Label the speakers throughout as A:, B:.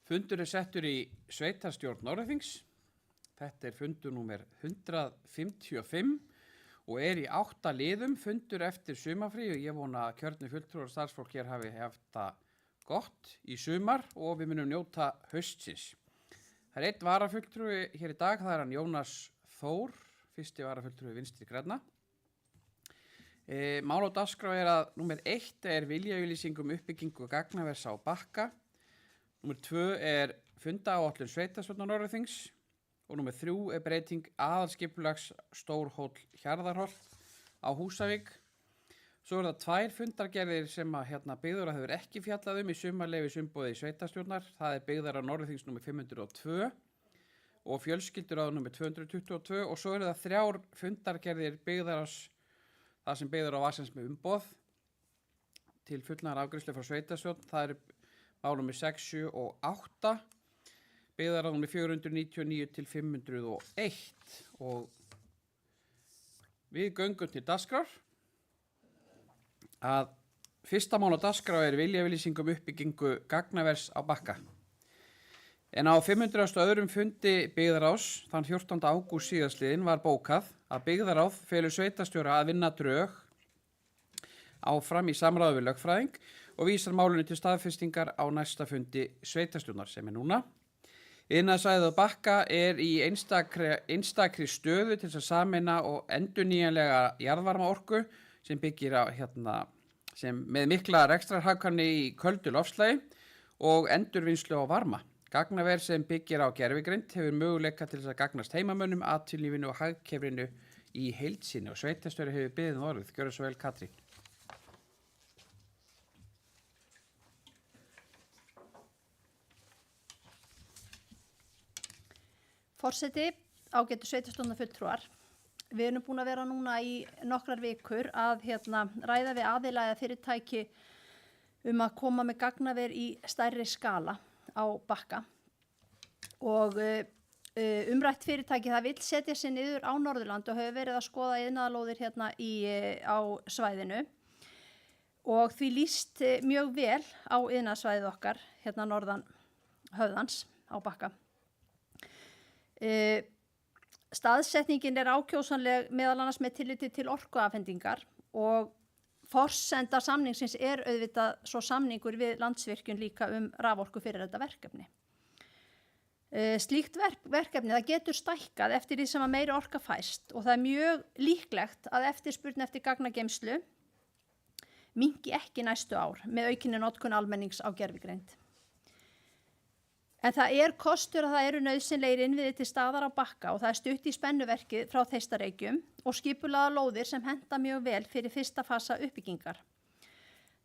A: Fundur settur í sveitarstjórn Norðurþings. Þetta fundur númer 155 og í 8 liðum fundur eftir sumarfrí og ég vona að kjörnir fulltrúar og starfsfólk hér hafi haft það gott í sumar og við munum njóta haustsins. Það einn varafulltrúi hér í dag, það hann Jónas Þór, fyrsti varafulltrúi Vinstri grænna. Mál á dagskrá að númer 1 viljayfirlýsing uppbyggingu gagnavers á Bakka. Númer 2 fundaáætlun sveitarstjórnar Norðurþings og númer 3 breyting aðalskipulags Stórhóll Hjarðarholt á Húsavík. Svo það 2 fundargerðir sem að byggðara hefur ekki fjallað í sumarleyfisumboði sveitarstjórnar. Það byggðara Norðurþings númer 502 og fjölskylduráð númer 222 og svo það 3 fundargerðir byggðaras það sem byggðara var sem með umboð til fullnaðar afgreiðslu frá sveitarstjórn. Það mál númer 6, 7 og 8, byggðara númer 499 til 501 og við göngum til dagskrár. Að fyrsta mál á dagskrá viljayfirlýsing uppbyggingu gagnavers á Bakka. En á 502. fundi byggðaráðs þann 14. ágúst síðastliðinn var bókað að byggðaráð felur sveitarstjóra að vinna drög áfram í samráði við lögfræðing og vísar málinu til staðfestingar á næsta fundi sveitarstjórnar sem núna. Iðnaðarsvæðið á Bakka í einstakri stöðu til að sameina og endurnýjanlega jarðvarmaorku sem byggir á sem með mikla rekstrarhagkvæmni í köldu loftslagi og endurvinnslu á varma. Gagnaver sem byggir á gervigreind hefur möguleika til þess að gagnast heimamönnum, atvinnulífinu og hagkerfinu í heild sinni og sveitarstjóri hefur beðið orðið. Gjörðu svo vel, Katrín.
B: Forseti, ágætu sveitarstjórnarfulltrúar. Við erum búin að vera núna í nokkrar vikur að ræða við aðila eða fyrirtæki að koma með gagnaver í stærri skala á Bakka og umrætt fyrirtæki það vill setja sig niður á Norðurland og hefur verið að skoða iðnaðarlóðir á svæðinu og því lýst mjög vel á iðnaðarsvæðið okkar norðan höfðans á Bakka. Staðsetningin ákjósanleg meðal annars með tilliti til orkuafhendingar og forsenda samningsins auðvitað svo samningur við Landsvirkjun líka raforku fyrir þetta verkefni. Slíkt verkefni það getur stækkað eftir því sem að meiri orka fæst og það er mjög líklegt að eftirspurn eftir gagnageymslu minnki ekki næstu ár með aukinni notkun almennings á gervigreind. En það kostur að það eru nauðsynlegir innviðir til staðar á Bakka og það stutt í spennuverkið frá Þeistareykjum og skipulaðar lóðir sem henta mjög vel fyrir fyrsta fasa uppbyggingar.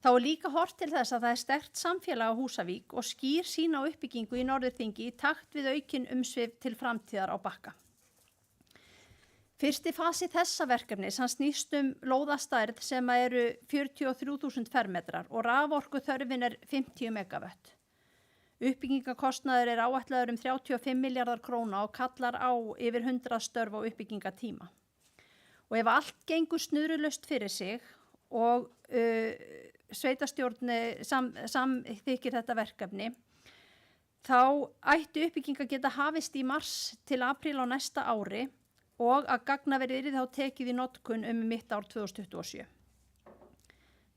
B: Þá líka horft til þess að það sterkt samfélag á Húsavík og skýr sýn á uppbyggingu í Norðurþingi í takt við aukin umsvif til framtíðar á Bakka. Fyrsti fasi þessa verkefnis snýst lóðastærð sem eru 43.000 fermetrar og raforku þörfin 50 megawatt. Uppbyggingakostnaður áætlaður 35 milljarðar króna og kallar á yfir 100 störf á uppbyggingatíma. Og ef allt gengur snurðulaust fyrir sig og sveitarstjórn samþykkir þetta verkefni, þá ætti uppbygginga geta hafist í mars til apríl á næsta ári og að gagnaverið þá tekið í notkun mitt ár 2027.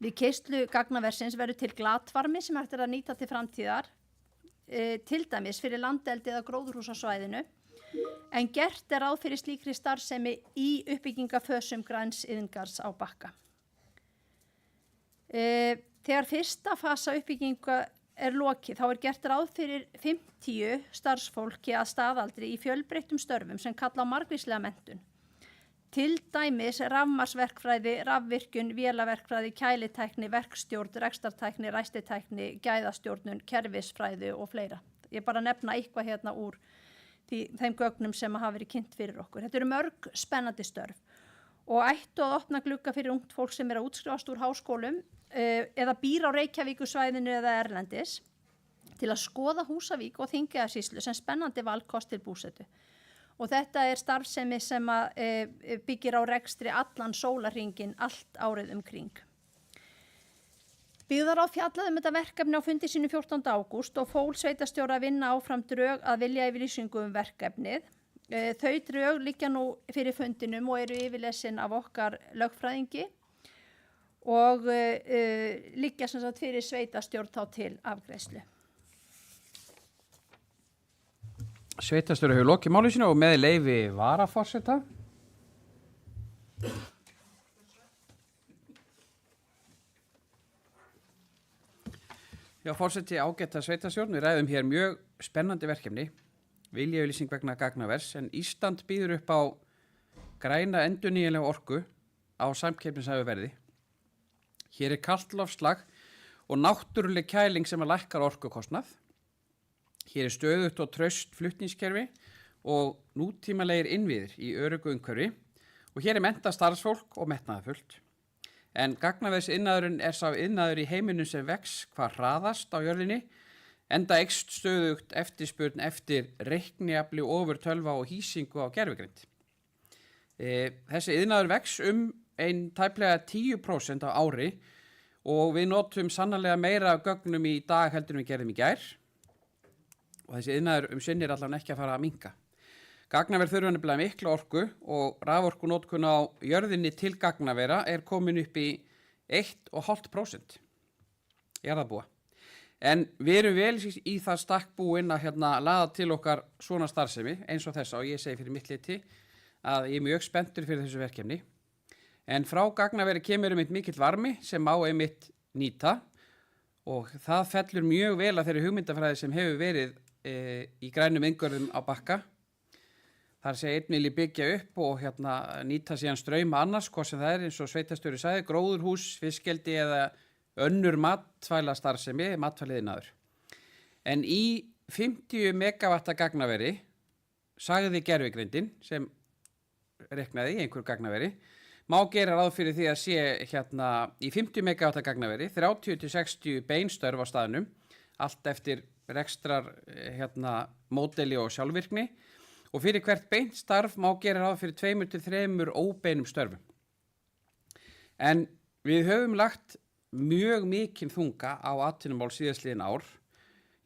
B: Við keyrslu gagnaversins verður til glatvarmi sem hægt að nýta til framtíðar, til dæmis fyrir landeldi eða gróðurhúsasvæðinu en gert ráð fyrir slíkri starfsemi í uppbyggingafösum græns iðngars á Bakka. Þegar fyrsta fasa uppbygginga lokið þá gert ráð fyrir 50 starfsfólki að staðaldri í fjölbreyttum störfum sem kalla á margvíslega menntun. Til dæmis rafmagnsverkfræði, rafvirkjun, vélaverkfræði, kælitækni, verkstjórn, rekstrartækni, ræstitækni, gæðastjórnun, kerfisfræði og fleira. Ég bara nefna eitthvað úr þeim gögnum sem hafa verið kynnt fyrir okkur. Þetta eru mörg spennandi störf og ættu að opna glugga fyrir ungt fólk sem að útskrifast úr háskólum eða býr á Reykjavíkursvæðinu eða erlendis til að skoða Húsavík og Þingeyjarsýslu sem spennandi valkost til búsetu. Og þetta starfsemi sem byggir á rekstri allan sólarhringinn allt árið kring. Byggðaráð fjallaði um þetta verkefni á fundi sínu 14. ágúst og fól sveitarstjóra að vinna áfram drög að viljayfirlýsingu um verkefnið. Þau drög liggja nú fyrir fundinum og eru yfirlesin af okkar lögfræðingi og liggja sem sagt fyrir sveitarstjórn þá til afgreiðslu.
A: Sveitarstjóri hefur lokið máli sínu og með leyfi varaforseta. Já, forseti ágæta sveitarstjórn, við ræðum hér mjög spennandi verkefni, viljayfirlýsing vegna gagnavers, en Ísland býður upp á græna endurnýjanlega orku á samkeppnishæfu verði. Hér kalt loftslag og náttúruleg kæling sem lækkar orkukostnað. Hér stöðugt og traust flutningskerfi og nútímalegir innviðir í öruggu umhverfi og hér menntað starfsfólk og metnaðarfullt. En gagnavegsiðnaðurinn sá iðnaður í heiminum sem vex hvað hraðast á jörðinni, enda eykst stöðugt eftirspurn eftir reikniafli, ofurtölva og hýsingu á gervigreind. Þessi iðnaður vex ein tæplega 10% á ári og við notum sannarlega meira af gögnum í dag heldur en við gerðum í gær. Og þessi iðnaður sinnir allan ekki að fara að minnka. Gagnaver þurfa nefnilega mikla orku og raforkunotkun á jörðinni til gagnavera komin upp í 1,5% jarðarbúa. En við erum vel í það stakk búin að laða til okkar svona starfsemi eins og þessa og ég segi fyrir mitt liti að ég mjög spenntur fyrir þessu verkefni. En frá gagnaveri kemur mikill varmi sem má einmitt nýta og það fellur mjög vel að þeirri hugmyndafræði sem hefur verið í grænum inngörðum á Bakka. Þar einn vilji byggja upp og nýta síðan strauma annars, hvað sem það eins og sveitarstjóri sagði, gróðurhús, fiskeldi eða önnur matvælastarfsemi, matvæliðinaður. En í 50 megawatta gagnaveri, sagði gervigreindin sem reiknaði í einhver gagnaveri, má gera ráð fyrir því að sé í 50 megawatta gagnaveri 30-60 beinstörf á staðnum, allt eftir rekstrar módeli og sjálfvirkni. Og fyrir hvert beint starf má gera ráð fyrir 2-3 óbeinum störfum. En við höfum lagt mjög mikinn þunga á atvinnumál síðastliðin ár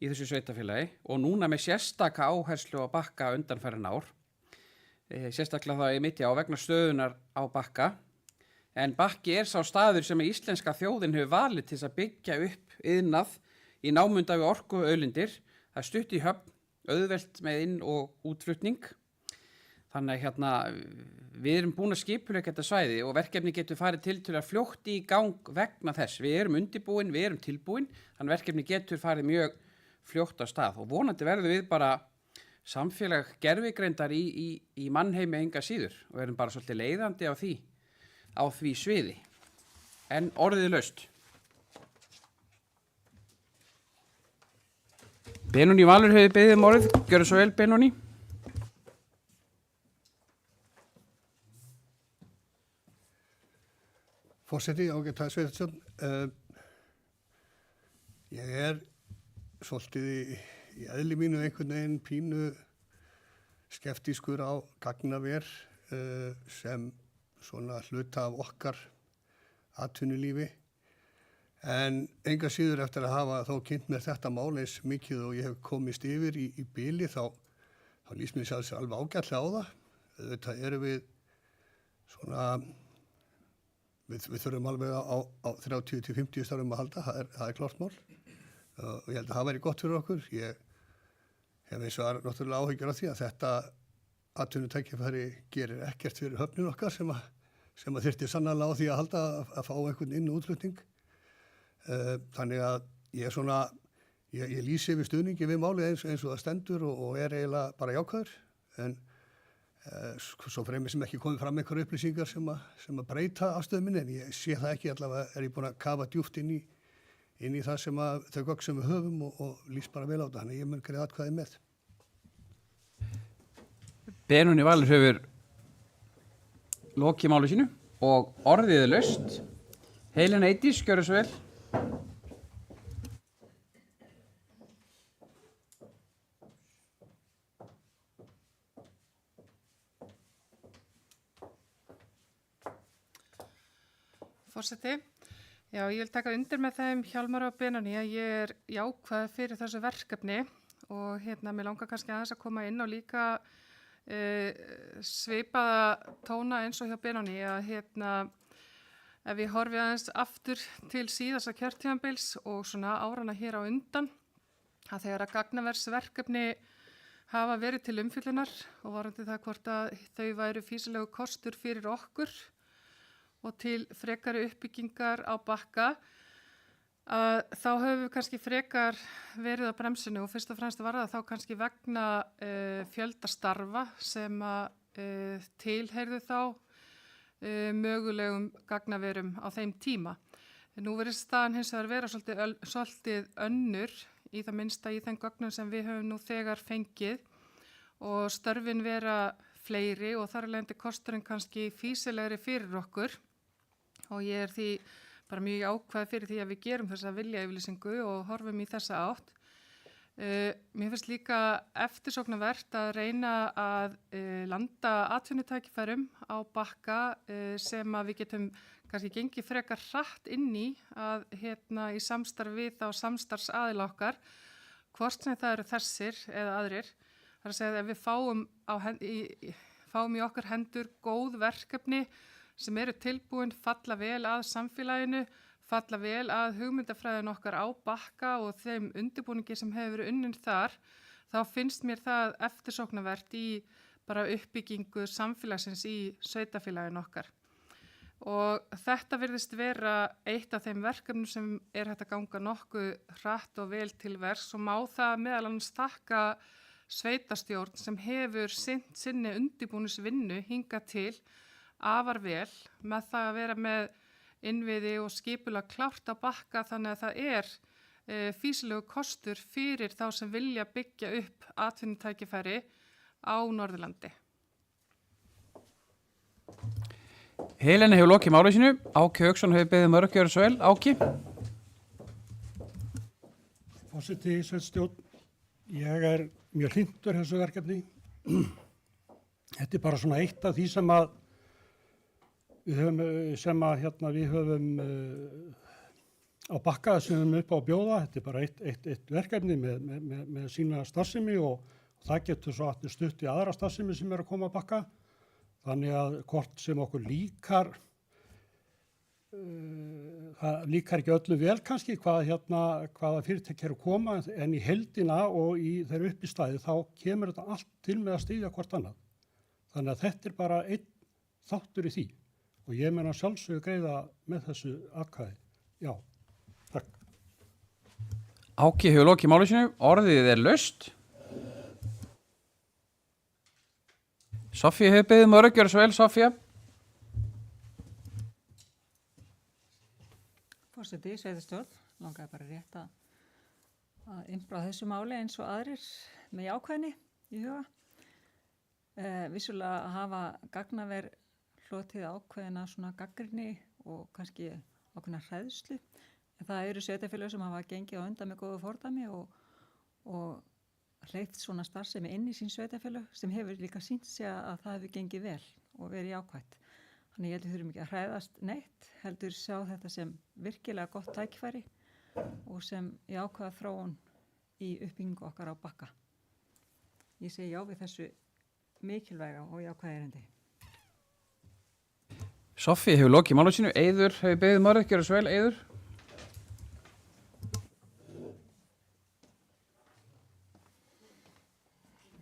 A: í þessu sveitarfélagi og núna með sérstaka áherslu á Bakka undanfarin ár. Sérstaklega það mitt á vegna stöðunar á Bakka. En Bakki sá staður sem íslenska þjóðin hefur valið til að byggja upp iðnað í námunda við orkuauðlindir. Það stutt í höfn, auðvelt með inn- og útflutning. Þannig við erum búin að skipuleggja þetta svæði og verkefni getur farið til að fljótt í gang vegna þess. Við erum undirbúin, við erum tilbúin, þannig verkefni getur farið mjög fljótt á stað og vonandi verðum við bara samfélag gervigreindar í mannheimi enga síður og erum bara svolítið leiðandi á því sviði. En orðið laust. Benóný Valur hefur beðið orðið, gjörðu svo vel Benóný.
C: Forseti, ágæta sveitarstjórn. Ég svolítið í eðli mínu einhvern veginn pínu skeptískur á gagnaver sem svona hluta af okkar atvinnulífi. En enga síður eftir að hafa þó kynnt með þetta mál eins mikið og ég hef komist yfir í bili þá lýst mér sjálfs alveg ágætlega á það. Þetta við svona, við þurfum alveg á 30-50 starfum að halda, það er klart mál. Og ég held að það væri gott fyrir okkur. Ég hef eins og náttúrulega áhyggjur af því að þetta atvinnutækifæri gerir ekkert fyrir höfnin okkar sem að þyrfti sannarlega á því að halda að fá einhvern inn- og útflutning. Þannig að ég lýsi yfir stuðningi við málið eins og það stendur og eiginlega bara jákvæður. En svo fremur sem ekki komið fram einhverja upplýsingar sem að breyta afstöðu minni, en ég sé það ekki, allavega ég búin að kafa djúpt inn í það sem þau gögn sem við höfum og lýst bara vel á það, þannig ég mun greiða atkvæði með.
A: Benóný Valur hefur lokið máli sínu og orðið laust. Helena Eydís, gjörðu svo vel.
D: Forseti, Já, ég vil taka undir með þeim Hjálmar og Benóný að ég er jákvæð fyrir þessu verkefni og mér langar kannski aðeins að koma inn og líka svipaða tóna eins og hjá Benóný að ef ég horfi aðeins aftur til síðasta kjörtímabils og svona árana hér á undan að þegar að gagnaversverkefni hafa verið til umfyllunar og varandi það hvort að þau væru fýsilegu kostur fyrir okkur og til frekari uppbyggingar á Bakka, þá höfum við kannski frekar verið á bremsinu og fyrst og fremst var það þá kannski vegna fjölda starfa sem tilheyrðu þá mögulegum gagnaverum á þeim tíma. Nú verið staðan hins vegar vera svolítið önnur í það minnsta í þeim gögnum sem við höfum nú þegar fengið og störfin vera fleiri og þar er leiðandi kosturinn kannski fýsilegri fyrir okkur og ég er því bara mjög ákveð fyrir því að við gerum þessa viljayfirlýsingu og horfum í þessa átt. Mér finnst líka eftirsóknarvert að reyna að landa atvinnutækifærum á Bakka sem að við getum kannski gengið frekar hratt inn í að í samstarfi við þá samstarfsaðila okkar, hvort sem það eru þessir eða aðrir. Það er að segja að ef við fáum í okkar hendur góð verkefni sem eru tilbúin, falla vel að samfélaginu, falla vel að hugmyndafræðin okkar á Bakka og þeim undirbúningi sem hefur verið unnin þar, þá finnst mér það eftirsóknarvert í bara uppbyggingu samfélagsins í sveitarfélaginu okkar. Og þetta virðist vera eitt af þeim verkefnum sem er hægt að ganga nokkuð hratt og vel til verks og má það meðal annars þakka sveitarstjórn sem hefur sinni undirbúningsvinnu hingað til afar vel með það að vera með innviði og skipulag klárt á Bakka þannig að það er fýsilegu kostur fyrir þá sem vilja byggja upp atvinnutækifæri á Norðurlandi.
A: Helena hefur lokið máli sínu. Áki Hauksson hefur beðið mörg gjörðu svo vel. Áki?
E: Forseti sveitarstjórn, ég er mjög hlynntur þessu verkefni. Þetta er bara svona eitt af því sem að við höfum á Bakka sem við höfum upp á að bjóða. Þetta er bara eitt verkefni með sína starfsemi og það getur svo aftur stutt í aðra starfsemi sem er að koma á Bakka. Þannig að hvort sem okkur líkar, það líkar ekki öllu vel kannski hvaða fyrirtæki eru að koma en í heildina og í þeirra uppistæði þá kemur þetta allt til með að styðja hvort annað. Þannig að þetta er bara einn þáttur í því. Og ég meina sjálfsögðu greiða með þessu atkvæði. Já, takk.
A: Áki hefur lokið máli sínu. Orðið er laust. Sofía hefur beðið mörg gjörðu svo vel. Sofía?
F: Forseti, sveitarstjórn, langaði bara rétt að innbrá þessu máli eins og aðrir með jákvæðni í huga. Vissulega hafa gagnaver hlotið ákveðina svona gagnrýni og kannski ákveðina hræðslu. En það eru sveitarfélög sem hafa gengið á undan með góðu fordæmi og hleypt svona starfsemi inn í sín sveitarfélög sem hefur líka sýnt sig að það hefur gengið vel og verið jákvætt. Þannig ég held að við þurfum ekki að hræðast neitt, heldur sjá þetta sem virkilega gott tækifæri og sem jákvæða þróun í uppbyggingu okkar á Bakka. Ég segi já við þessu mikilvæga og jákvæða erindi.
A: Sofía hefur lokið máli sínu. Eiður hefur beðið mörg gjörðu svo vel. Eiður?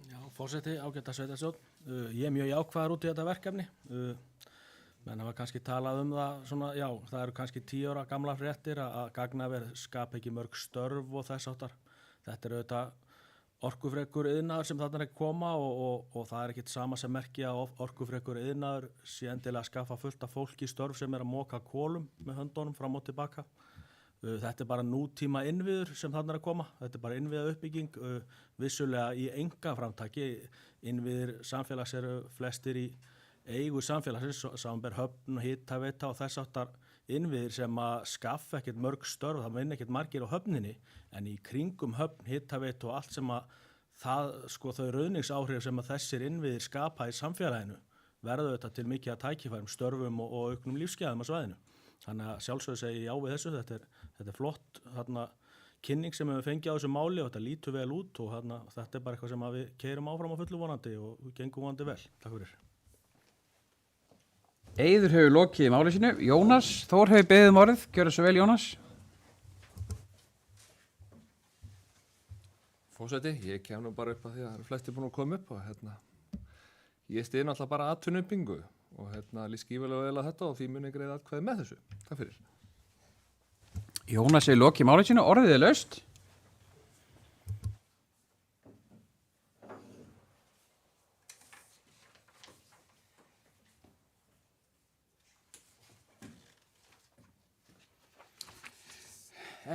G: Já, forseti, ágæta sveitarstjórn. Ég er mjög jákvæður út í þetta verkefni. Menn hafa kannski talað það svona, já, það eru kannski 10 ára gamla fréttir að gagnaver skapa ekki mörg störf og þess áttar. Þetta er auðvitað orkufrekur iðnaður sem þarna er að koma og það er ekkit sama sem merki að orkufrekur iðnaður sé endilega að skaffa fullt af fólki störf sem er að moka kolum með höndunum fram og tilbaka. Þetta er bara nútíma innviður sem þarna er að koma. Þetta er bara innviða uppbygging, vissulega í einkaframtaki. Innviðir samfélags eru flestir í eigu samfélagsins, samanber höfn, hitaveita og þess áttar innviðir sem að skaffa ekkert mörg störf, það vinna ekkert margir á höfninni, en í kringum höfn, hitaveitu og allt sem að það, sko, þau rauningsáhrif sem að þessir innviðir skapa í samfélaginu verður þetta til mikið að tækifærum, störfum og auknum lífsgæðum á svæðinu. Þannig að sjálfsögðu segi ég já við þessu, þetta er flott kynning sem við fengið á þessu máli og þetta lítur vel út og þetta er bara eitthvað sem við keyrum áfram á fullu vonandi og gengum vonandi vel. Takk fyrir.
A: Eiður hefur lokið máli sínu. Jónas Þór hefur beðið orðið. Gjörðu svo vel, Jónas.
H: Forseti, ég kem nú bara upp að því að það eru flesti búin að koma upp og ég styð náttúrulega bara atvinnuuppbyggingu og líst gífurlega vel að þetta og því mun ég greiða atkvæði með þessu. Takk fyrir.
A: Jónas hefur lokið máli sínu. Orðið er laust.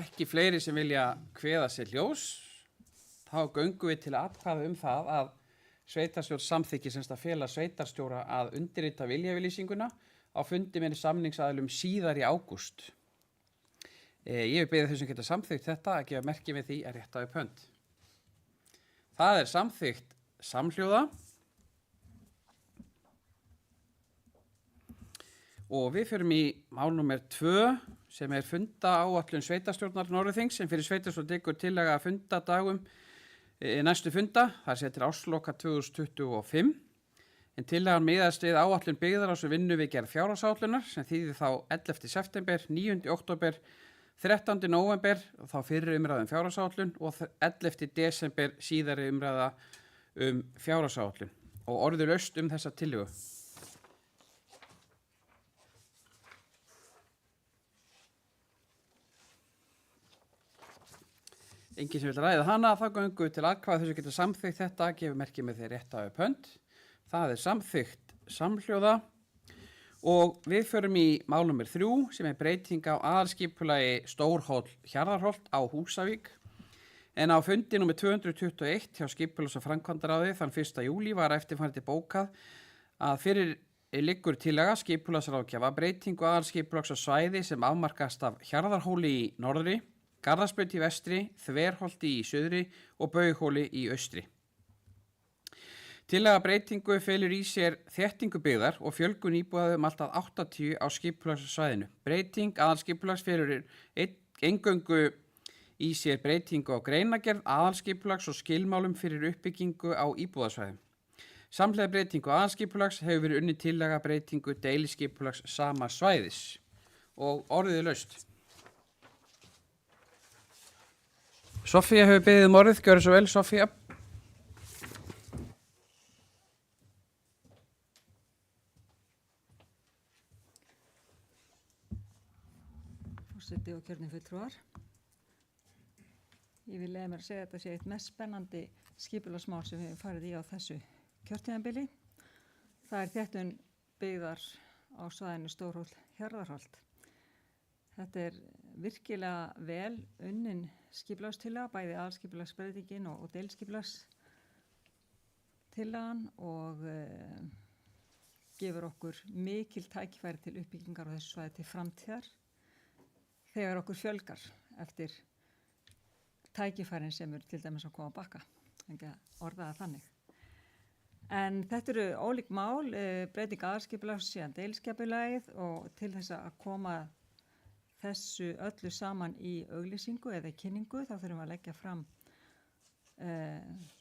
A: Ekki fleiri sem vilja kveða sér ljós. Þá göngum við til atkvæða það að sveitarstjórn samþykki semst að fela sveitarstjóra að undirrita viljayfirlýsinguna á fundi með samningsaðilum síðar í ágúst. Ég vil biðja þau sem geta samþykkt þetta að gefa merki með því að rétta upp hönd. Það er samþykkt samhljóða og við förum í mál númer 2 sem er fundaáætlun sveitarstjórnar Norðurþings sem fyrir sveitarstjórn tekur tillaga að fundadagum næstu funda, það sé til ársloka 2025. En tillagan miðast við áætlun byggðar á sem vinnu við gerð fjárhagsáætlunar sem þýðir þá 11. september, 9. október, 13. nóvember þá fyrir umræða fjárhagsáætlun og 11. desember síðari umræða fjárhagsáætlun og orðið laust þessa tillögu. Enginn sem vil ræða hana, þá göngum við til atkvæða þess að geta samþykkt þetta, gefur merki með því rétta upp hönd. Það er samþykkt samhljóða og við förum í mál nummer 3 sem er breyting á aðalskipulagi Stórhóll Hjarðarholt á Húsavík. En á fundi nummer 221 hjá skipulags- og framkvæmdaráði þann 1. júlí var eftirfarandi bókað að fyrir liggur tillaga skipulagsráðgjafa breytingu aðalskipulags á svæði sem afmarkast af Hjarðarhóli í norðri, Garðarsbraut í vestri, Þverholti í suðri og Baughóli í austri. Tillaga breytingu felur í sér þéttingu byggðar og fjölgun íbúða allt að 80 á skipulagssvæðinu. Breyting aðalskipulags felur eingöngu í sér breytingu á greinagerð, aðalskipulags og skilmálum fyrir uppbyggingu á íbúðasvæðum. Samhliða breytingu aðalskipulags hefur verið unnið tillaga breytingu deiliskipulags sama svæðis og orðið er laust. Sofía hefur beðið orðið, gjörðu svo vel, Sofía.
F: Forseti og kjörnir fulltrúar. Ég vil leiða mér að segja að þetta sé eitt mest spennandi skipulagsmál sem við hefum farið í á þessu kjörtíðanbili. Það er þéttun byggðar á svæðinu Stórhóll Hjarðarholt. Þetta er virkilega vel unnin skipulagstillaga, bæði aðalskipulagsbreytingin og deiliskipulagstillagan og gefur okkur mikil tækifæri til uppbyggingar á þessu svæði til framtíðar þegar okkur fjölgar eftir tækifærin sem eru til dæmis að koma að bakka, ekki að orða það þannig. En þetta eru ólík mál, breyting aðalskipulags síðan deiliskipulagið og til þess að koma þessu öllu saman í auglýsingu eða kynningu þá þurfum við að leggja fram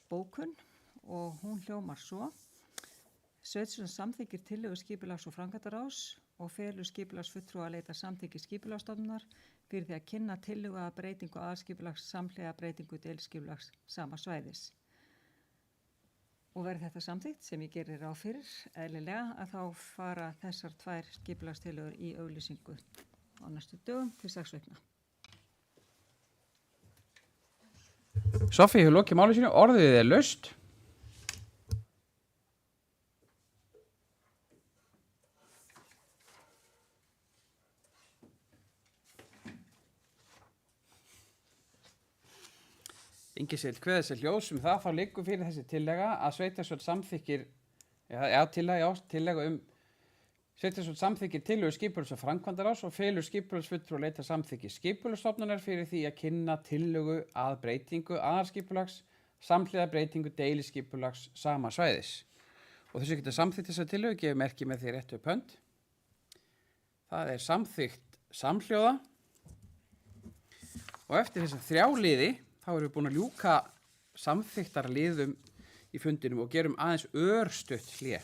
F: bókun og hún hljómar svo. Sveitarstjórn samþykkir tillögu skipulags- og framkvæmdaráðs og felur skipulagsfulltrúa að leita samþykki skipulagsstofnunar fyrir því að kynna tillögu að breytingu aðalskipulags samhliða breytingu deiliskipulags sama svæðis. Og verði þetta samþykkt sem ég gerir ráð fyrir eðlilega að þá fara þessar 2 skipulagstillögur í auglýsingu á næstu dögum til 6 vikna.
A: Sofía hefur lokið máli sínu, orðið er laust. Enginn sem vill kveða sér ljós það, þá liggur fyrir þessi tillaga að sveitarstjórn samþykkir, tillaga sveitarstjórn samþykkir tillögu skipulags- og framkvæmdaráðs og felur skipulagsfulltrúa að leita samþykki skipulagsstofnunar fyrir því að kynna tillögu að breytingu aðalskipulags samhliða breytingu deiliskipulags sama svæðis. Og þess að geta samþykkt þessa tillögu gefur merki með því réttu upp hönd. Það er samþykkt samhljóða og eftir þess að 3 liði þá erum við búin að ljúka samþykktar liðum í fundinum og gerum aðeins örstutt hlé.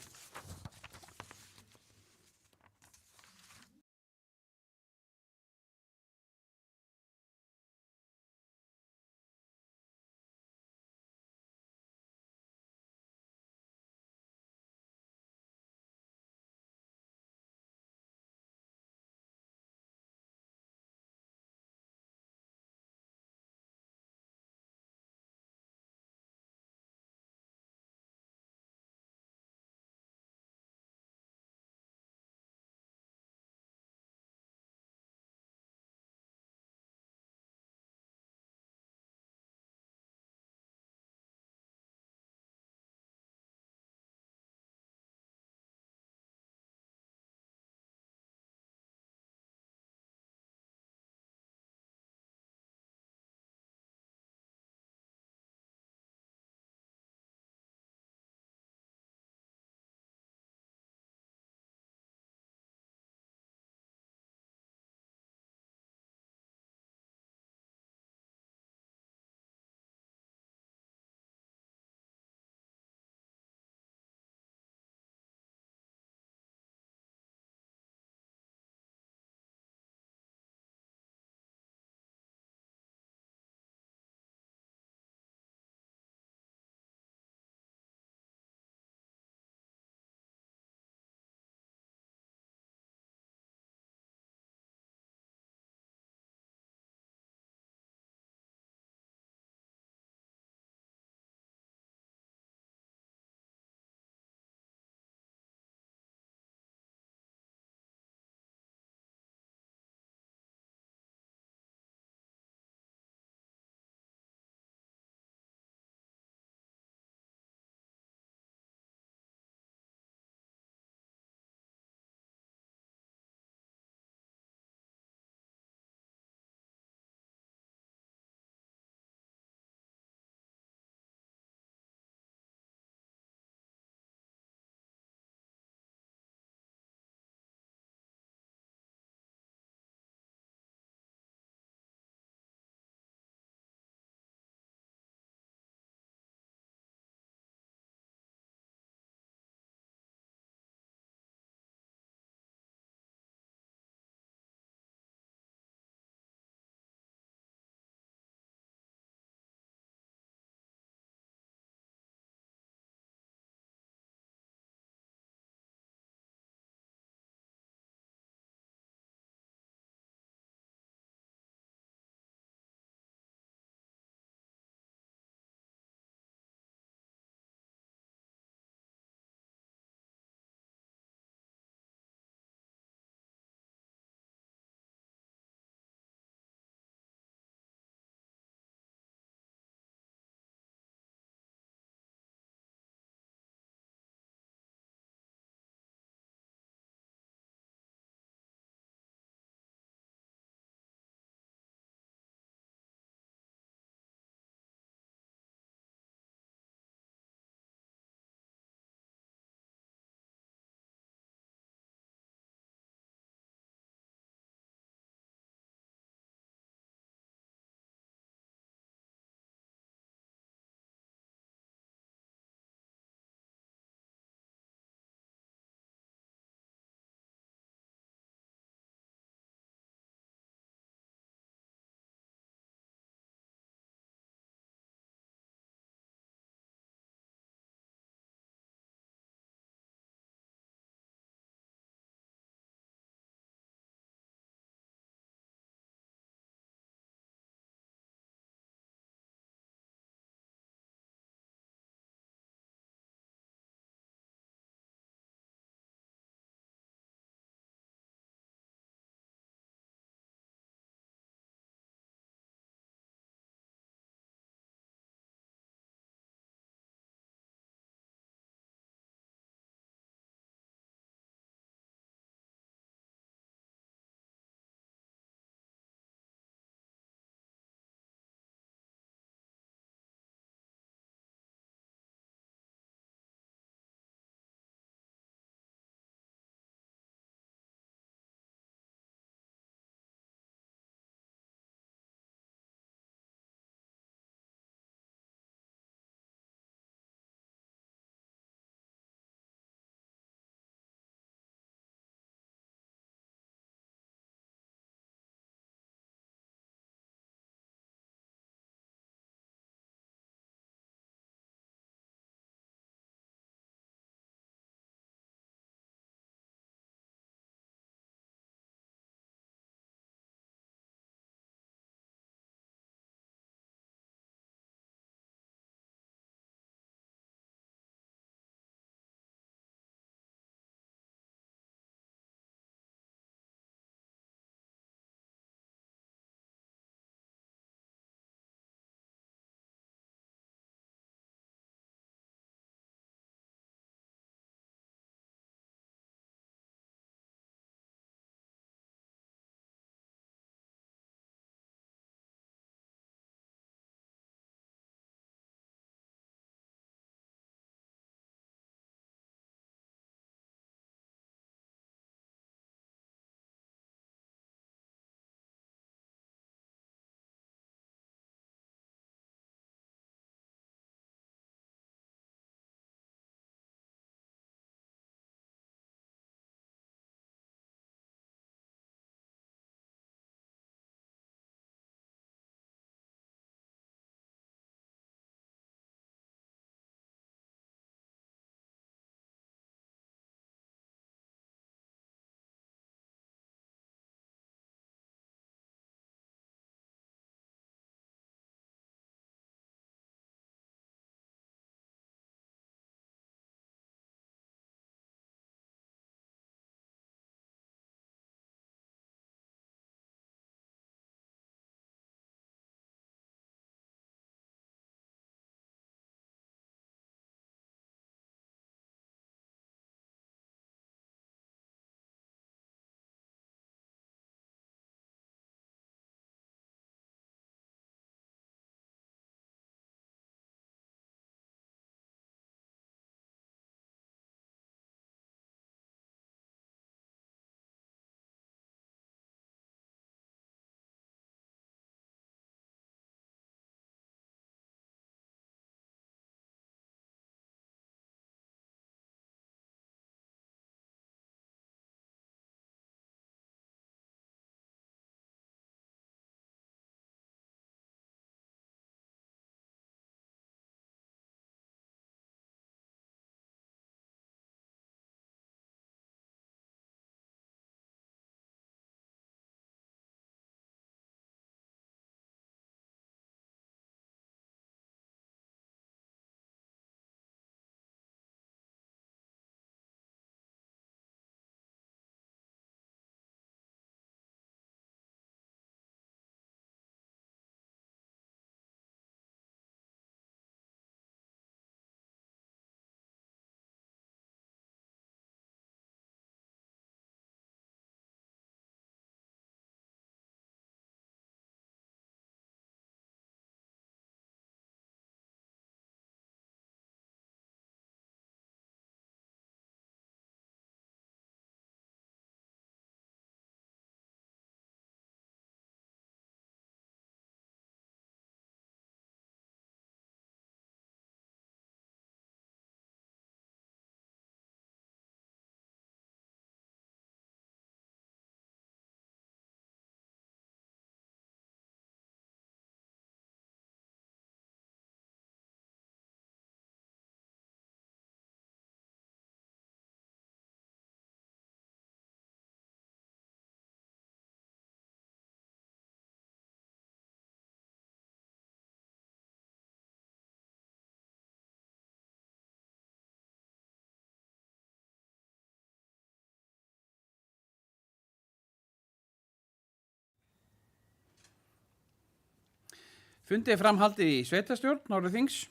A: Fundið er framhaldið í sveitastjórn Norðurþings.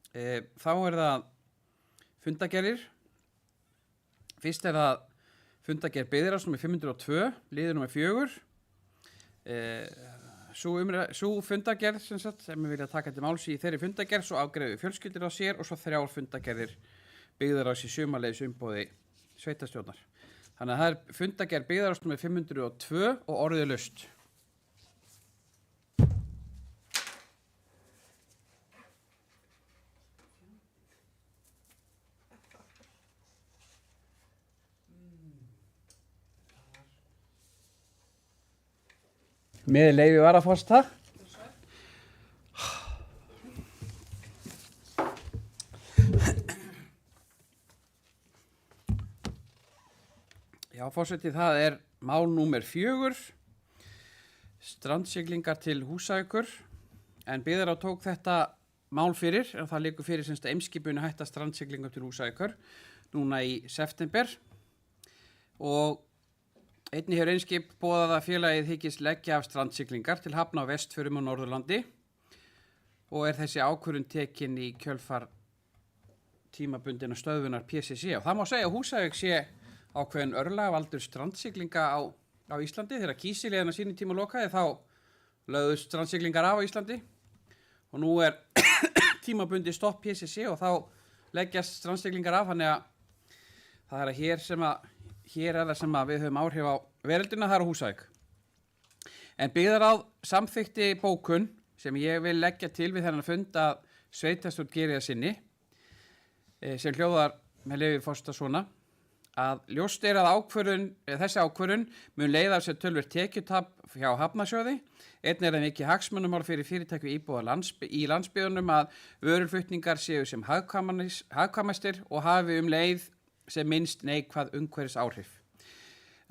A: Þá er það fundagerðir. Fyrst er það fundagerð Byggðarráðs nr. 502, liður nr. 4. Sú fundagerð sem við vilja taka til máls í þeirri fundagerð, svo afgreiðu fjölskyldur á sér og svo 3 fundagerðir Byggðarráðs í sumarleiðis umboði sveitastjórnar. Þannig að það er fundagerð Byggðarráðs nr. 502 og orðið laust. Með leyfi varaforseta. Já, forseti, það er mál númer 4, strandsiglingar til Húsavíkur, en Byggðarráð tók þetta mál fyrir, en það liggur fyrir semst að Eimskipinu hætta strandsiglingar til Húsavíkur núna í september og einnig hefur Eimskip boðað að félagið hyggist leggja af strandsiglingar til hafna á Vestfjörðum og Norðurlandi og er þessi ákvörðun tekin í kjölfar tímabundinna stöðvunar PCC. Og það má segja að Húsavík sé ákveðin örlagavaldur strandsiglinga á Íslandi. Þegar kísiliðan á sínum tíma lokaði þá lögðust strandsiglingar af á Íslandi og nú er tímabundi stopp PCC og þá leggjast strandsiglingar af, þannig að það er að hér er það sem að við höfum áhrif á veröldina, það er á Húsavík. En Byggðarráð samþykkti bókun sem ég vil leggja til við þennan fund að sveitastjórn geri það sinni, sem hljóðar með leyfi forseta svona, að ljóst er að þessi ákvörðun mun leiða af sér töluvert tekjutap hjá Hafnarsjóði. Einn er það mikið hagsmunamál fyrir fyrirtæki og íbúa í landsbyggðunum að vöruflutningar séu sem hagkvæmastir og hafi leið sem minnst neikvæð umhverfis áhrif.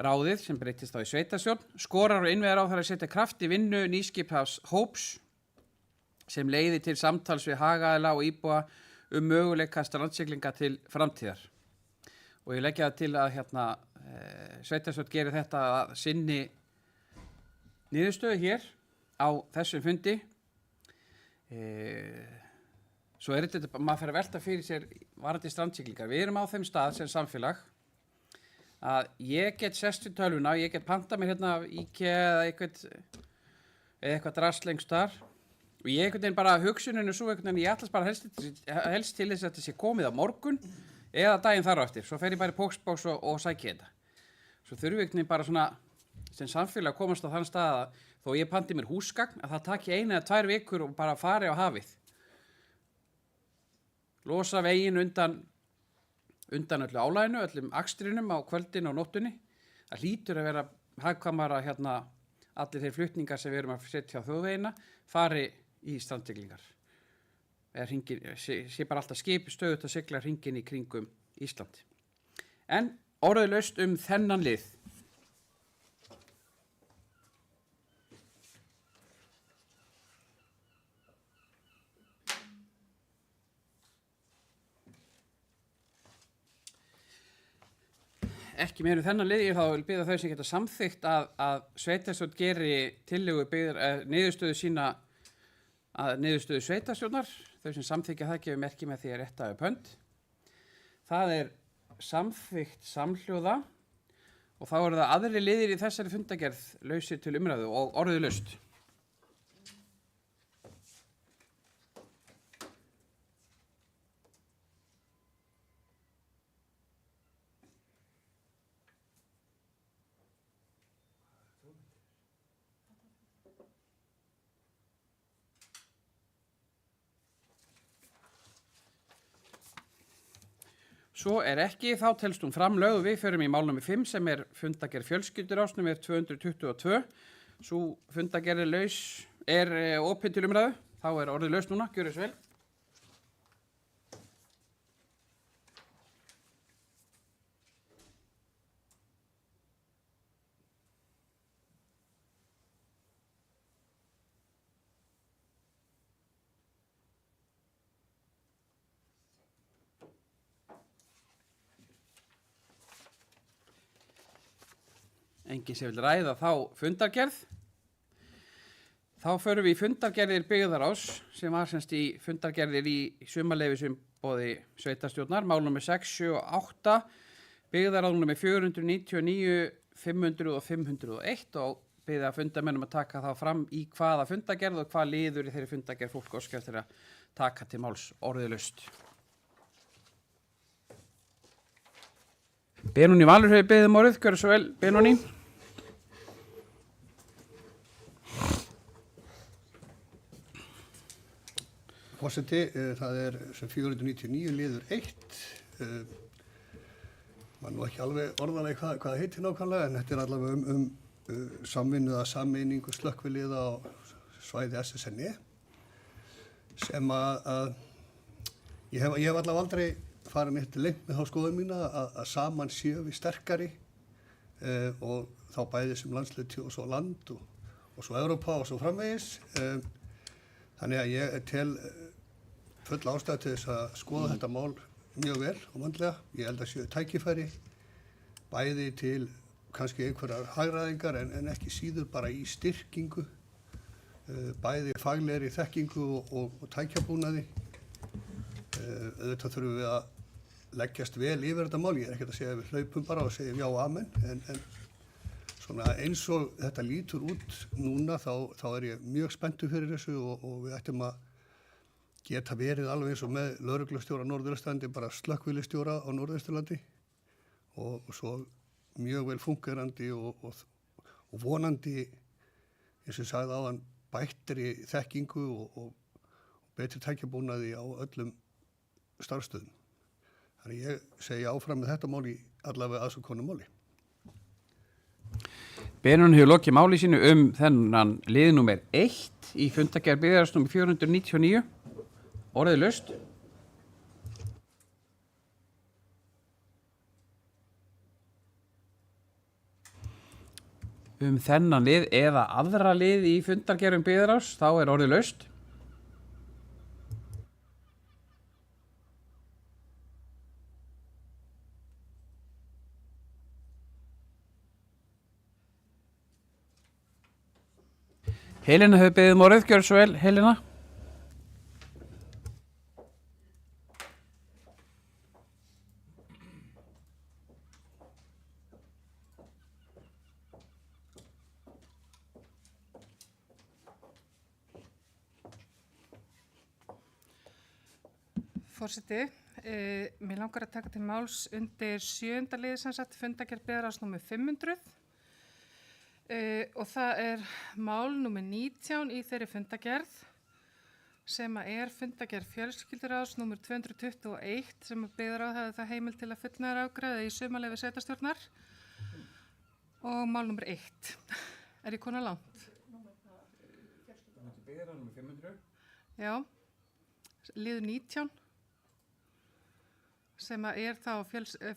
A: Ráðið, sem breytist þá í sveitastjórn, skorar og innviðaráðherra að setja kraft í vinnu nýskipafs hóps sem leiði til samtals við hagaðila og íbúa möguleika strandsiglinga til framtíðar. Og ég leggja það til að sveitastjórn gerir þetta að sinni niðurstöðu hér á þessum fundi. Svo er þetta, maður fer að velta fyrir sér varandi strandsiglingar. Við erum á þeim stað sem samfélag að ég get sest við tölvuna, ég get panta mér IKEA eða eitthvað drast lengst þar og ég einhvern veginn bara hugsuninu svo einhvern veginn, ég ætlast bara helst til þess að þetta sé komið á morgun eða daginn þar á eftir, svo fer ég bara í póstbóks og sæki þetta. Svo þurfi einhvern veginn bara svona sem samfélag komast á þann stað að þó ég panti mér húsgagn að það taki 1 eða 2 vikur og bara fari á hafið. Losa veginn undan öllu álæginu, öllum akstrinum á kvöldin og nóttunni. Það hlýtur að vera hagkvæmara allir þeir flutningar sem við erum að setja á þjóðvegina fari í strandsiglingar. Sé bara alltaf skip stöðugt að sigla hringinn í kringum Ísland. En orðið laust þennan lið. Ekki meira þennan lið, ég þá vil biðja þau sem geta samþykkt að sveitastjórn geri tillögu niðurstöðu sína að niðurstöðu sveitastjórnar. Þau sem samþykja það gefur merki með því að rétta upp hönd. Það er samþykkt samhljóða og þá eru það aðri liðir í þessari fundagerð lausir til umræðu og orðið laust. Svo er ekki, þá telst hún fram lögð og við förum í mál nr. 5 sem er fundagerð Fjölskylduráðs nr. 222. Sú fundagerð er opin til umræðu, þá er orðið laust núna, gjörið svo vel. Enginn sem vil ræða þá fundargerð. Þá förum við í fundargerðir byggðarás sem var semst í fundargerðir í sumarleyfisumboði sveitarstjórnar, mál nr. 6, 7 og 8, byggðaráð nr. 499, 500 og 501 og byggði að fundarmennum að taka þá fram í hvaða fundargerð og hvað liður í þeirri fundargerð fólk óskar eftir að taka til máls orðiðlaust. Benóný Valur hefur beðið um orðið, gjörðu svo vel, Benóný.
C: Forseti, það er sem 499 liður 1. Man nú ekki alveg orðanlega hvað heitir nákvæmlega, en þetta er allavega samvinnu eða sameiningu slökkviliða á svæði SSNE sem að ég hef allavega aldrei farið neitt lengt með þá skoðun mína að saman séu við sterkari og þá bæði sem landsleiti og svo land og svo Evrópa og svo framvegis. Þannig að ég tel full ástæðu til þess að skoða þetta mál mjög vel og vandlega. Ég held að séu tækifæri bæði til kannski einhverjar hagræðingar en ekki síður bara í styrkingu, bæði faglegri þekkingu og tækjabúnaði. Auðvitað þurfum við að leggjast vel yfir þetta mál. Ég er ekkert að segja að við hlaupum bara og segjum já og amen, en svona eins og þetta lítur út núna þá er ég mjög spenntur fyrir þessu og við ættum að geta verið alveg eins og með lögreglustjóra á Norðausturlandi, bara slökkvilistjóra á Norðausturlandi og svo mjög vel fungerandi og vonandi, eins og ég sagði áðan, bættri þekkingu og betri tækjabúnaði á öllum starfsstöðum. Þannig ég segi áfram með þetta mál í allavega aðsóknu máli.
A: Benóný hefur lokið máli sínu þennan lið númer 1 í fundargerð byggðarás númer 499. Orðið laust. Þennan lið eða aðra lið í fundargerðum byggðarás, þá er orðið laust. Helena hefur beðið um orðið, gjörðu svo vel, Helena.
D: Forseti, mér langar að taka til máls undir 7. lið sem sagt fundargerð byggðarás númer 500 og það er mál númer 19 í þeirri fundargerð sem er fundargerð fjölskylduráðs númer 221 sem byggðarráð hefði það heimild til að fullnaðar afgreiða í sumarleyfi sveitarstjórnar og mál númer 1. Er ég komin langt?
A: Byggðarás númer 500.
D: Já, liður 19. sem er þá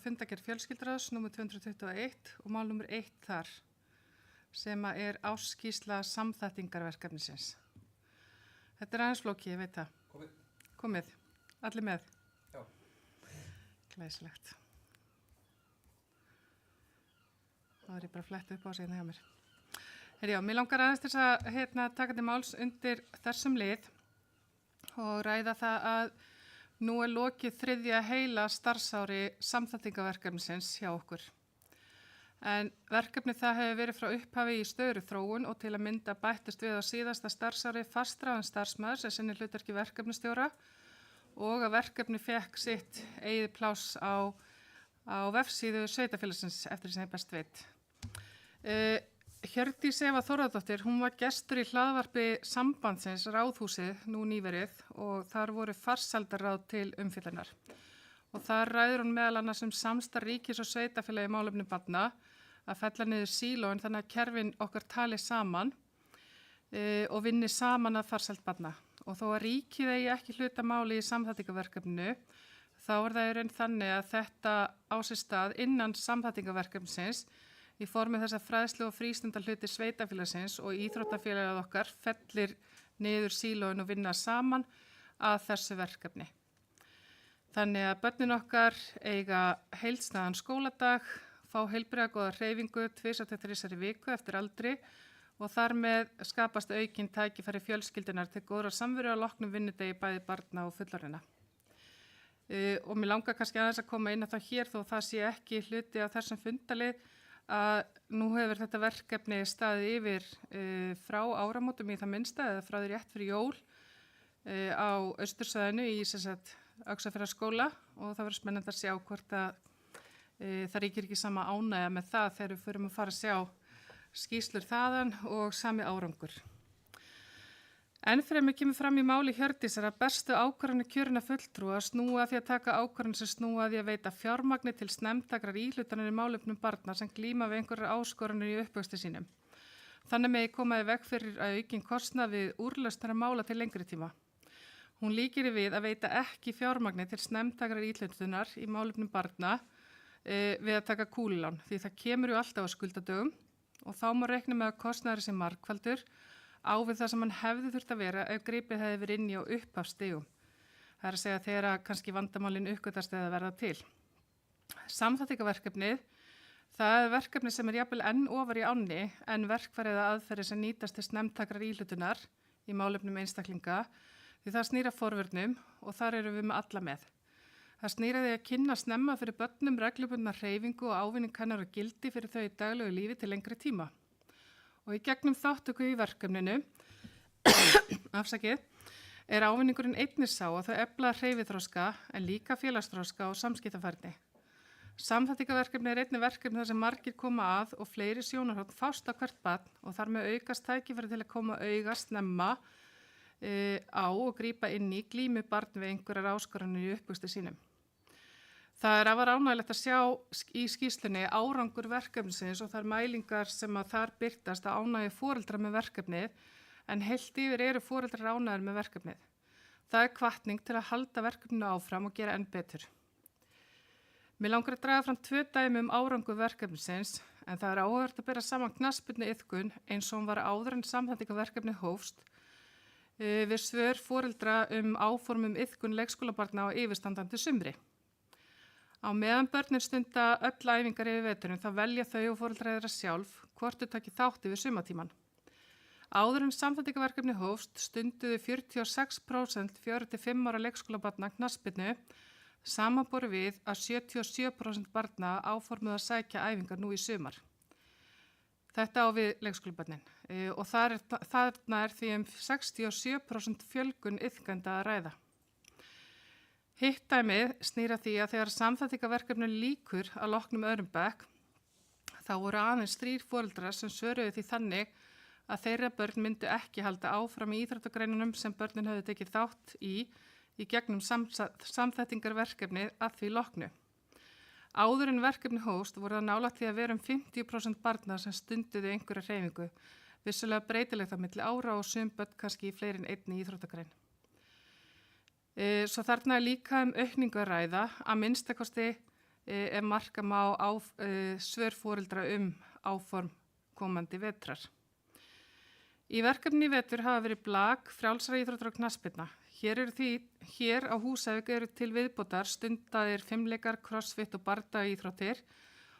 D: fundargerð fjölskylduráðs númer 221 og mál númer 1 þar sem er ársskýrsla samþættingarverkefnisins. Þetta er aðeins flókið, ég veit það. Komið. Allir með?
A: Já.
D: Glæsilegt. Það er ég bara að fletta upp á sig hérna hjá mér. Já, mér langar aðeins til að taka til máls undir þessum lið og ræða það að nú er lokið 3. heila starfsári samþættingarverkefnisins hjá okkur. En verkefni það hefur verið frá upphafi í stöðugri þróun og til að mynda bættist við á síðasta starfsári fastráðinn starfsmaður sem sinnir hlutverki verkefnastjóra og að verkefni fékk sitt eigið pláss á vefsíðu sveitarfélagsins eftir sem ég best veit. Hjördís Eva Þórðardóttir, hún var gestur í hlaðvarpi Sambandsins Ráðhúsið nú nýverið og þar voru farsældarráð til umfjöllunar. Og þar ræður hún meðal annars samstarf ríkis og sveitarfélagi í málefnum barna að fella niður sílóin þannig að kerfin okkar tali saman og vinni saman að farsæld barna. Og þó að ríkið eigi ekki hluta máli í samþættingarverkefninu, þá er það í raun þannig að þetta á sér stað innan samþættingarverkefnisins í formi þess að fræðslu og frístundar hluti sveitarfélagsins og íþróttafélagið okkar fellir niður sílóin og vinna saman að þessu verkefni. Þannig að börnin okkar eiga heildstæðan skóladag, fá heilbrigða góða hreyfingu 2 til 3 í viku eftir aldri og þar með skapast aukinn tækifæri fjölskyldunar til góðra samveru á loknum vinnudegi bæði barna og fullorðinna. Og mér langar kannski aðeins að koma inn á það hér þó það sé ekki hluti af þessum fundalið að nú hefur þetta verkefni staðið yfir frá áramótum í það minnsta eða frá því rétt fyrir jól á Austursvæðinu í Öxarfjarðarskóla og það verður spennandi að sjá hvort að það ríkir ekki sama ánægja með það þegar við förum að fara að sjá skýrslur þaðan og sami árangur. Ennfremur kemur fram í máli Hjördísar að bestu ákvarðanir kjörinna fulltrúa snúa að því að taka ákvarðanir sem snúa að því að veita fjármagni til snemmtækrar íhlutanir í málefnum barna sem glíma við einhverjar áskoranir í uppvexti sínum. Þannig megi koma í veg fyrir að aukinn kostnað við úrlausnara mála til lengri tíma. Hún líkir við að veita ekki fjármagni til snemmtækrar íhlutunar í málefnum barna við að taka kúlulán því það kemur ju alltaf á skuldadögum og þá má reikna með að kostnaður sem margfaldur á við það sem hann hefði þurft að vera ef gripið hefði verið inn í á upphafsstigum. Það er að segja þegar að kannski vandamálin uppgötast eða verða til. Samþættingarverkefnið, það er verkefni sem er jafnvel enn ofar í ánni en verkfæri eða aðferði sem nýtast til snemmtækrar íhlutunar í málefnum einstaklinga því það snýr að forvörnum og þar erum við með alla með. Það snýr að því að kynna snemma fyrir börnum reglubundna hreyfingu og ávinning hennar og gildi fyrir þau í daglegu lífi til lengri tíma. Og í gegnum þáttöku í verkefninu, er ávinningurinn einnig sá að þau efla hreyfiþroska en líka félagsþroska og samskiptafærni. Samþættingarverkefni er einnig verkefni þar sem margir koma að og fleiri sjónarhorn fást á hvert barn og þar með aukast tækifæri til að koma auga snemma á og grípa inn í glímu barn við einhverjar áskoranir í uppvexti sínum. Það er afar ánægilegt að sjá í skýrslunni árangur verkefnisins og þær mælingar sem að þar birtast að ánægja foreldra með verkefnið en heilt yfir eru foreldrar ánægðir með verkefnið. Það er hvatning til að halda verkefninu áfram og gera enn betur. Mér langar að draga fram 2 dæmi árangur verkefnisins en það er áhugavert að bera saman knattspyrnuiðkun eins og hún var áður en samþættingarverkefnið hófst við svör foreldra áformum iðkun leikskólabarna á yfirstandandi sumri. Á meðan börnin stunda öll æfingar yfir veturinn þá velja þau og foreldrar þeirra sjálf hvort þau taki þátt yfir sumartíman. Áður en samþættingarverkefni hófst stunduðu 46% 4-5 ára leikskólabarna knattspyrnu samanborið við að 77% barna áformuðu að sækja æfingar nú í sumar. Þetta á við leikskólabarnin og þarna er því 67% fjölgun iðkenda að ræða. Hitt dæmið snýr að því að þegar samþættingarverkefni lýkur að loknum öðrum bekk, þá voru aðeins 3 foreldrar sem svöruðu því þannig að þeirra börn myndu ekki halda áfram í íþróttagreinunum sem börnin höfðu tekið þátt í gegnum samþættingarverkefni að því loknu. Áður en verkefni hófst voru það nálægt því að vera 50% barna sem stunduðu einhverja hreyfingu, vissulega breytilegt á milli ára og sum börn kannski í fleiri en einni íþróttagrein. Svo þarna er líka aukningu að ræða, að minnstakosti ef marka má svör foreldra áform komandi vetrar. Í verkefni í vetur hafa verið blak, frjálsra íþróttar og knattspyrna. Hér á Húsavík eru til viðbótar stundaðir fimleikar, crossfit og bardaíþróttir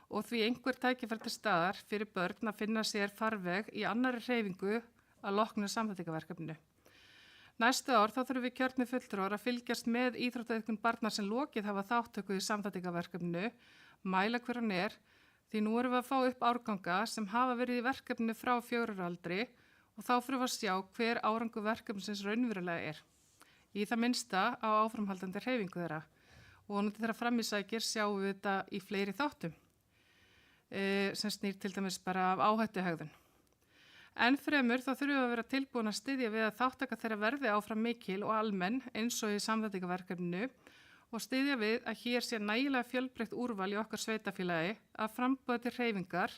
D: og því einhver tækifæri til staðar fyrir börn að finna sér farveg í annarri hreyfingu að loknu samþættingarverkefninu. Næstu ár þá þurfum við kjörnir fulltrúar að fylgjast með íþróttaiðkun barna sem lokið hafa þáttöku í samþættingarverkefninu, mæla hver hann er, því nú erum við að fá upp árganga sem hafa verið í verkefninu frá 4 ára aldri og þá fyrir við að sjá hver árangur verkefnisins raunverulega er. Í það minnsta á áframhaldandi hreyfingu þeirra og vonandi þeirra framísækir sjáum við þetta í fleiri þáttum sem snýr til dæmis bara af áhættuhegðun. Enn fremur þá þurfum við að vera tilbúin að styðja við að þáttaka þeirra verði áfram mikil og almenn eins og í samþættingarverkefninu og styðja við að hér sé nægilega fjölbreytt úrval í okkar sveitafélagi að framboða til hreyfingar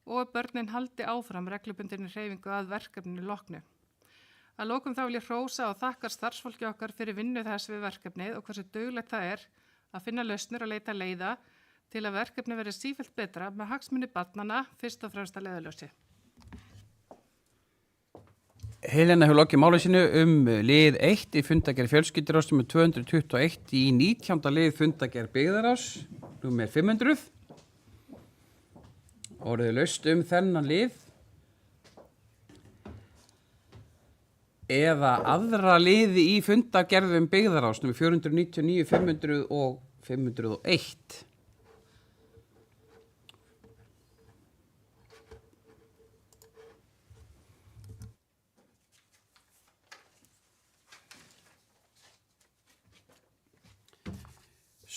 D: og að börnin haldi áfram reglubundinni hreyfingu að verkefninu loknu. Að lokum þá vil ég hrósa og þakka starfsfólki okkar fyrir vinnu þess við verkefnið og hversu duglegt það er að finna lausnir og leita leiða til að verkefni verði sífellt betra með hagsmuni barnanna fyrst og fremst að leiðarljósi.
A: Helena hefur lokið máli sinu lið 1 í fundagerð fjölskylduráðs nr. 221 í 19. lið fundagerð byggðarráðs nr. 500. Orðið laust þennan lið eða aðra liði í fundagerðum byggðarás nr. 499, 500 og 501.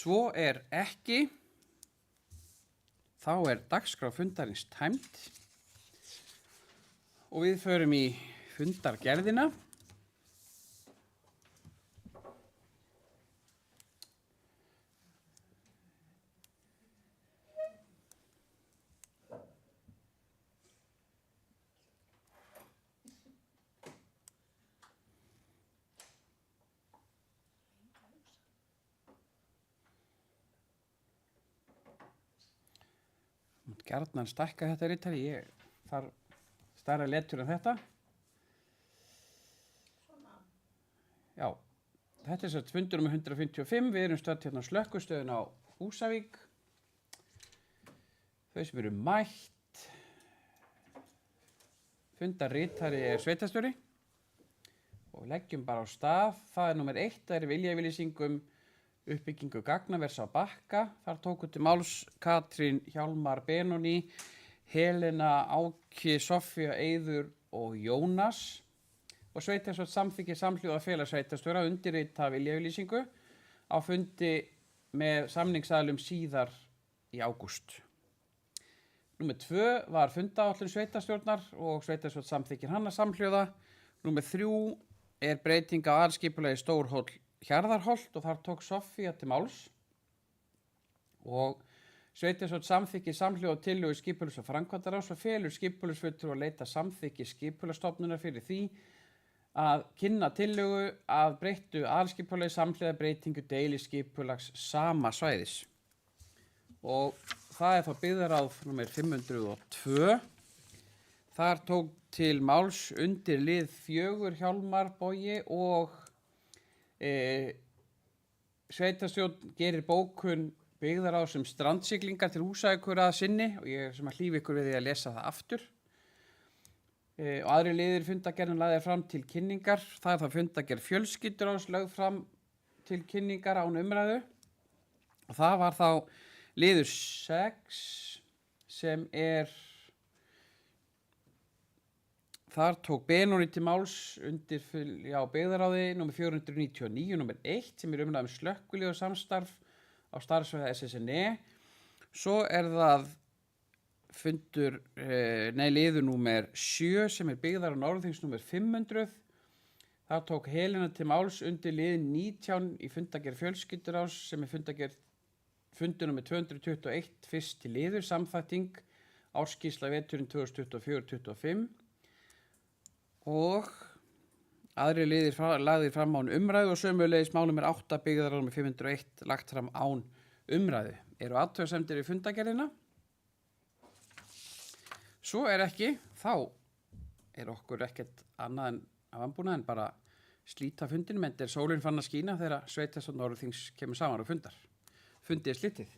A: Svo ekki, þá dagskrá fundarins tæmd og við förum í fundargerðina. Gjarnan stækka þetta ritari, ég þarf stærra letur en þetta. Já, þetta satt fundur nummer 155, við erum stödd hérna á slökkvistöðin á Húsavík. Þau sem eru mætt, fundarritari sveitarstjóri og leggjum bara á stað. Það nummer 1, það viljayfirlýsing uppbyggingu gagnavers á Bakka. Þar tóku til máls Katrín Hjálmar Benóní, Helena Áki, Sofía Eiður og Jónas. Og sveitarstjórn samþykki samhljóða félagssveitarstjóra undirrita viljayfirlýsingu á fundi með samningsaðilum síðar í ágúst. Númer 2 var fundaáætlun sveitarstjórnar og sveitarstjórn samþykkir hana samhljóða. Númer 3 breyting á aðalskipulagi Stórhóll Hjarðarholt og þar tók Sofía til máls og sveitarstjórn samþykki samhljóða tillögu skipulags- og framkvæmdaráðs og felur skipulagsfulltrúa að leita samþykki skipulagsstofnunar fyrir því að kynna tillögu að breyttu aðalskipulagi samhliða breytingu deiliskipulags sama svæðis. Og það þá byggðaráð númer 502. Þar tók til máls undir lið 4 Hjálmar Bogi og sveitarstjórn gerir bókun byggðaráðs strandsiglingar til Húsavíkur að sinni og ég sem að hlífa ykkur við því að lesa það aftur. Og aðri liðir fundagerðin lagðir fram til kynningar. Það það fundagerð fjölskylduráðs lögð fram til kynningar án umræðu. Og það var þá liður 6 sem þar tók Benóní til máls undir byggðaráði nr. 499, nr. 1 sem umræðum slökkvilið og samstarf á starfsvæði SSNE. Svo það fundur, liður nr. 7 sem byggðar á Norðurþings nr. 500. Þar tók Helena til máls undir lið 19 í fundagerð fjölskylduráðs sem fundur nr. 221 fyrst til liður samþætting ársskýrsla veturinn 2024-25. Og aðri liðir lagðir fram án umræðu og sömuleiðis mál nr. 8 byggðar nr. 501 lagt fram án umræðu. Eru athugasemdir í fundagerðina? Svo ekki, þá okkur ekkert annað en vanbúnað en bara slíta fundinum, en sólin fann að skína þegar sveitarstjórn Norðurþings kemur saman og fundar. Fundið slitið.